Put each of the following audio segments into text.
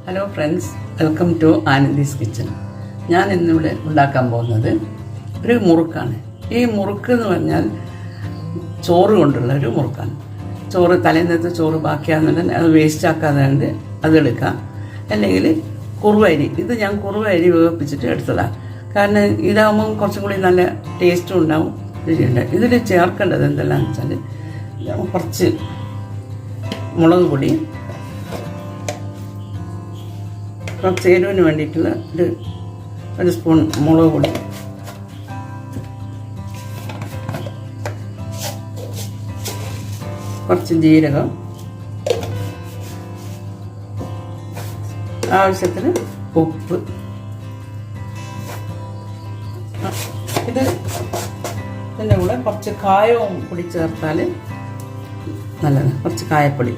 Hello friends, welcome to Anandi's kitchen. ഞാൻ ഇന്നിവിടെ ഉണ്ടാക്കാൻ പോകുന്നത് ഒരു മുറുക്കാണ്. ഈ മുറുക്ക് എന്ന് പറഞ്ഞാൽ ചോറ് കൊണ്ടുള്ള ഒരു മുറുക്കാണ്. ചോറ് തലേന്നത്തെ ചോറ് ബാക്കിയാകുന്നുണ്ടെങ്കിൽ അത് വേസ്റ്റ് ആക്കാതെ അതെടുക്കാം. അല്ലെങ്കിൽ കുറുവരി, ഇത് ഞാൻ കുറുവരി വേവിപ്പിച്ചിട്ട് എടുത്തതാണ്. കാരണം ഇതാകുമ്പോൾ കുറച്ചും കൂടി നല്ല ടേസ്റ്റും ഉണ്ടാവും, രുചിയുണ്ട്. ഇതിൽ ചേർക്കേണ്ടത് എന്തെല്ലാമെന്ന് വെച്ചാൽ കുറച്ച് മുളക് പൊടി, കുറച്ച് എരിവിന് വേണ്ടിയിട്ടുള്ള ഒരു സ്പൂൺ മുളക് പൊടി, കുറച്ച് ജീരകം, ആവശ്യത്തിന് ഉപ്പ്. ഇതിൻ്റെ കൂടെ കുറച്ച് കായവും പൊടി ചേർത്താൽ നല്ലത്. കുറച്ച് കായപ്പൊടി,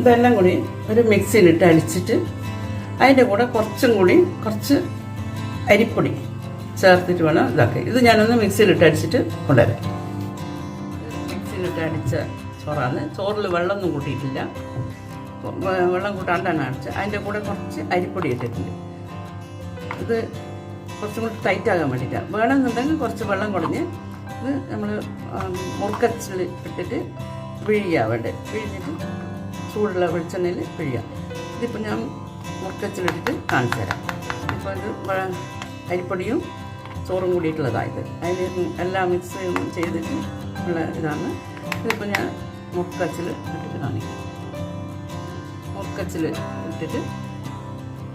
ഇതെല്ലാം കൂടി ഒരു മിക്സിയിലിട്ട് അടിച്ചിട്ട് അതിൻ്റെ കൂടെ കുറച്ച് അരിപ്പൊടി ചേർത്തിട്ട് വേണം ഇതാക്കി. ഇത് ഞാനൊന്ന് മിക്സിയിലിട്ട് അടിച്ചിട്ട് കൊണ്ടുവരാം. മിക്സിയിലിട്ട് അടിച്ച ചോറാണ്. ചോറിൽ വെള്ളമൊന്നും കൂട്ടിയിട്ടില്ല, വെള്ളം കൂട്ടാണ്ടാണ് അടിച്ചത്. അതിൻ്റെ കൂടെ കുറച്ച് അരിപ്പൊടി ഇട്ടിട്ടുണ്ട്. ഇത് കുറച്ചും കൂടി ടൈറ്റാകാൻ വേണ്ടിയിട്ടാണ്. വേണമെന്നുണ്ടെങ്കിൽ കുറച്ച് വെള്ളം കുടഞ്ഞ് ഇത് നമ്മൾ മുറുക്കച്ചിൽ ഇട്ടിട്ട് പിഴിയുക വേണ്ടേ. പിഴിഞ്ഞിട്ട് ചൂടുള്ള വെളിച്ചെണ്ണയിൽ പിഴിയാം. ഇതിപ്പോൾ ഞാൻ മുറുക്കച്ചിലിട്ടിട്ട് കാണിച്ചു തരാം. ഇപ്പോൾ ഇത് അരിപ്പൊടിയും ചോറും കൂടിയിട്ടുള്ളതായത് അതിൽ എല്ലാം മിക്സ് ചെയ്തിട്ട് ഉള്ള ഇതാണ്. ഇതിപ്പോൾ ഞാൻ മുറുക്കച്ചിൽ ഇട്ടിട്ട് കാണിക്കാം. മുറുക്കച്ചിൽ ഇട്ടിട്ട്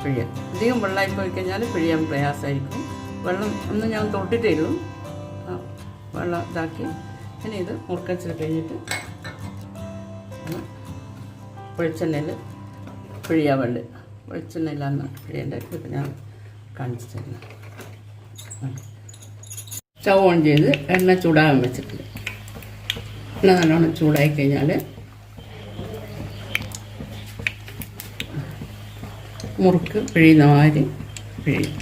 പിഴിയാം. അധികം വെള്ളമായി പോയി കഴിഞ്ഞാൽ പിഴിയാൻ പ്രയാസമായിരിക്കും. വെള്ളം ഒന്നും ഞാൻ തൊട്ടിട്ടേ ഉള്ളൂ, വെള്ളം ഇതാക്കി. ഇനി ഇത് മുറുക്കച്ചിൽ കഴിഞ്ഞിട്ട് വെളിച്ചെണ്ണയിൽ പിഴിയാൻ വേണ്ടി, വെളിച്ചെണ്ണയിലാണ് പിഴിയേണ്ടത്. ഇപ്പം ഞാൻ കാണിച്ചു തരുന്നത്. സ്റ്റവ് ഓൺ ചെയ്ത് എണ്ണ ചൂടാകാൻ വെച്ചിട്ടുണ്ട്. എണ്ണ നല്ലോണം ചൂടായി കഴിഞ്ഞാൽ മുറുക്ക് പിഴിയുന്ന മാതിരി പിഴിയും.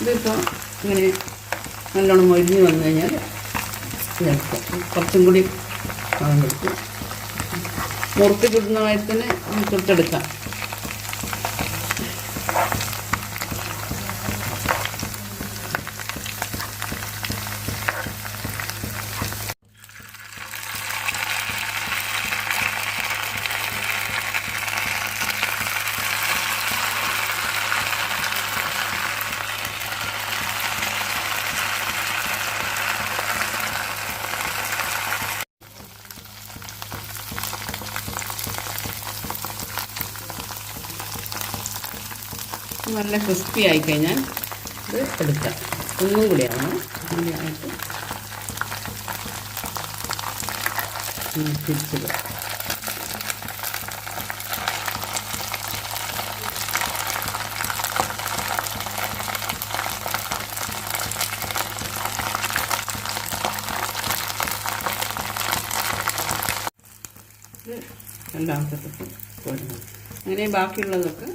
ഇതിപ്പോൾ ഇങ്ങനെ നല്ലോണം മൊരിഞ്ഞ് വന്നു കഴിഞ്ഞാൽ ഇതെടുക്കാം. കുറച്ചും കൂടി കൊടുക്കും. മുറുക്ക് ചുടുന്ന മാതിരി തന്നെ ചുട്ടെടുക്കാം. നല്ല ക്രിസ്പി ആയിക്കഴിഞ്ഞാൽ ഇത് എടുക്കാം. ഒന്നും കൂടി ആവണം. അങ്ങനെയായിട്ട് തിരിച്ചിടുക. രണ്ടാമത്തെ കോരണം. അങ്ങനെ ബാക്കിയുള്ളതൊക്കെ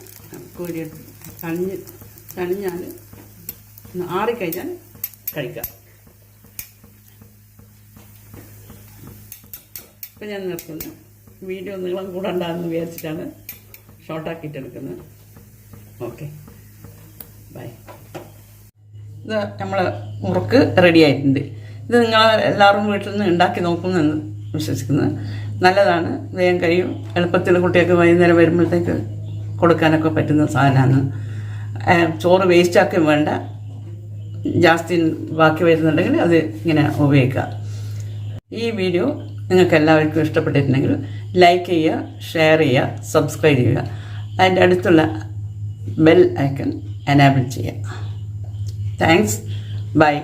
കോരിയെടുത്ത് തണിഞ്ഞാൽ ആറിക്കഴിഞ്ഞാൽ കഴിക്കാം. ഇപ്പം ഞാൻ നിർത്തുന്നു. വീഡിയോ നീളം കൂടണ്ടെന്ന് വിചാരിച്ചിട്ടാണ് ഷോർട്ടാക്കിയിട്ടെടുക്കുന്നത്. Okay, by. ഇത് നമ്മൾ മുറുക്ക് റെഡി ആയിട്ടുണ്ട്. ഇത് നിങ്ങൾ എല്ലാവരും വീട്ടിൽ നിന്ന് ഉണ്ടാക്കി നോക്കുമെന്ന് വിശ്വസിക്കുന്നത്. നല്ലതാണ്, വേഗം കഴിയും. എളുപ്പത്തിൽ കുട്ടികൾക്ക് വൈകുന്നേരം വരുമ്പോഴത്തേക്ക് കൊടുക്കാനൊക്കെ പറ്റുന്ന സാധനമാണ്. ചോറ് വേസ്റ്റാക്കുകയും വേണ്ട. ജാസ്തി ബാക്കി വരുന്നുണ്ടെങ്കിൽ അത് ഇങ്ങനെ ഉപയോഗിക്കാം. ഈ വീഡിയോ നിങ്ങൾക്ക് എല്ലാവർക്കും ഇഷ്ടപ്പെട്ടിട്ടുണ്ടെങ്കിൽ ലൈക്ക് ചെയ്യുക, ഷെയർ ചെയ്യുക, സബ്സ്ക്രൈബ് ചെയ്യുക. അതിൻ്റെ അടുത്തുള്ള ബെൽ ഐക്കൺ എനേബിൾ ചെയ്യുക. Thanks, by.